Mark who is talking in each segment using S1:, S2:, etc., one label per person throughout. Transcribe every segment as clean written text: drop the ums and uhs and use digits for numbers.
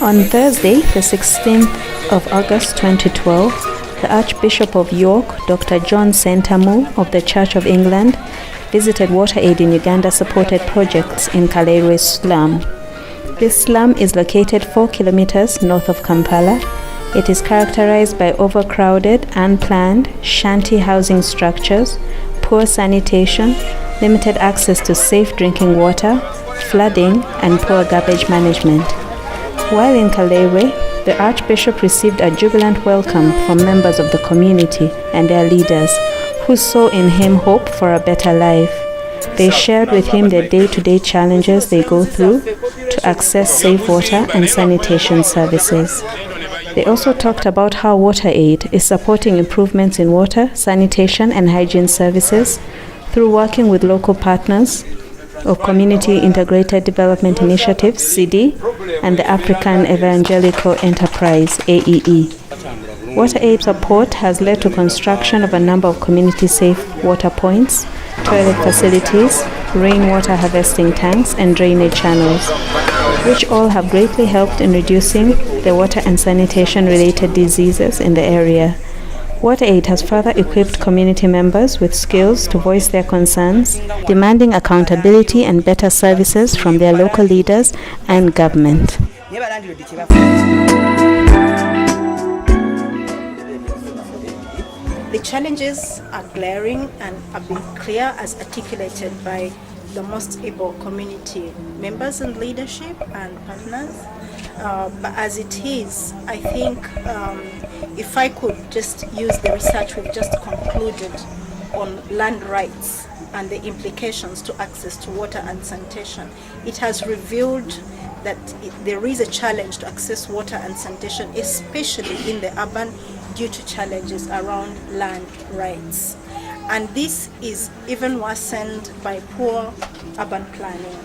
S1: On Thursday, the 16th of August 2012, the Archbishop of York Dr. Sentamu of the Church of England visited WaterAid in Uganda-supported projects in Kalerwe slum. This slum is located 4 kilometers north of Kampala. It is characterized by overcrowded, unplanned, shanty housing structures, poor sanitation, limited access to safe drinking water, flooding, and poor garbage management. While in Kalerwe, the Archbishop received a jubilant welcome from members of the community and their leaders, who saw in him hope for a better life. They shared with him the day-to-day challenges they go through to access safe water and sanitation services. They also talked about how WaterAid is supporting improvements in water, sanitation, and hygiene services through working with local partners of Community Integrated Development Initiative, CD, and the African Evangelical Enterprise, AEE. WaterAid support has led to construction of a number of community-safe water points, toilet facilities, rainwater harvesting tanks, and drainage channels, which all have greatly helped in reducing the water and sanitation-related diseases in the area. WaterAid has further equipped community members with skills to voice their concerns, demanding accountability and better services from their local leaders and government.
S2: The challenges are glaring and have been clear as articulated by the most able community members and leadership and partners. But as it is, I think if I could just use the research we've just concluded on land rights and the implications to access to water and sanitation, it has revealed that there is a challenge to access water and sanitation, especially in the urban, due to challenges around land rights. And this is even worsened by poor urban planning.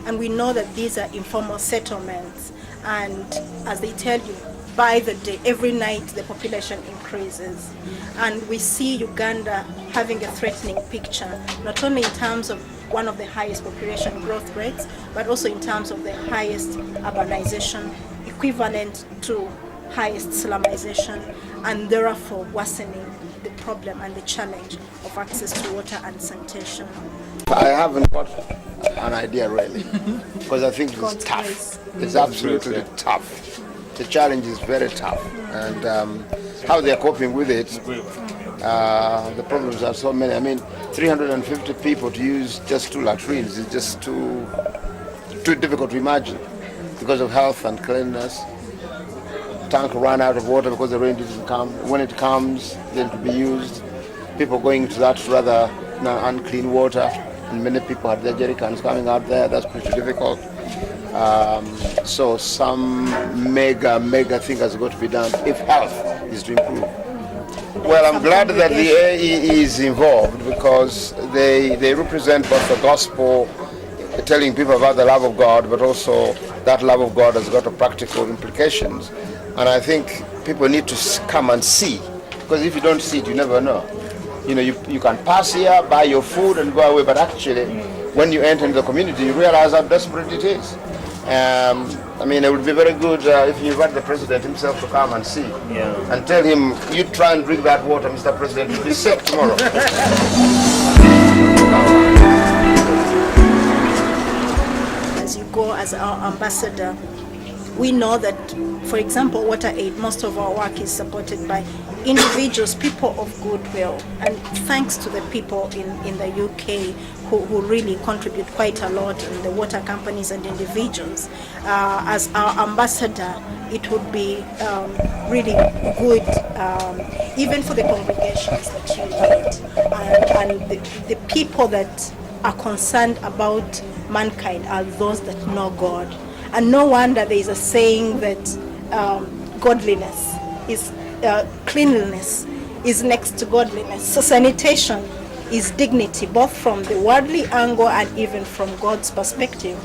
S2: And we know that these are informal settlements, and as they tell you, by the day, every night the population increases. And we see Uganda having a threatening picture, not only in terms of one of the highest population growth rates, but also in terms of the highest urbanization, equivalent to highest slumization, and therefore worsening the problem and the challenge of access to water and sanitation.
S3: I haven't got an idea really, because I think it's tough. It's absolutely tough. The challenge is very tough, and how they are coping with it, the problems are so many. I mean, 350 people to use just 2 latrines is just too difficult to imagine because of health and cleanliness. Tank run out of water because the rain didn't come. When it comes, then to be used. People going to that rather unclean water, and many people had their jerry cans coming out there. That's pretty difficult. So some mega thing has got to be done if health is to improve. Well, I'm glad that the AEE is involved, because they represent both the gospel, telling people about the love of God, but also that love of God has got a practical implications. And I think people need to come and see, because if you don't see it, you never know. You know, you can pass here, buy your food and go away, but actually, when you enter into the community, you realize how desperate it is. I mean, it would be very good if you invite the president himself to come and see, and tell him, you try and drink that water, Mr. President, you'll be sick tomorrow.
S2: As you go as our ambassador, we know that, for example, WaterAid, most of our work is supported by individuals, people of goodwill, and thanks to the people in the UK who really contribute quite a lot, in the water companies and individuals. As our ambassador, it would be really good, even for the congregations that you lead, and the people that are concerned about mankind are those that know God. And no wonder there is a saying that godliness is cleanliness is next to godliness. So sanitation is dignity, both from the worldly angle and even from God's perspective.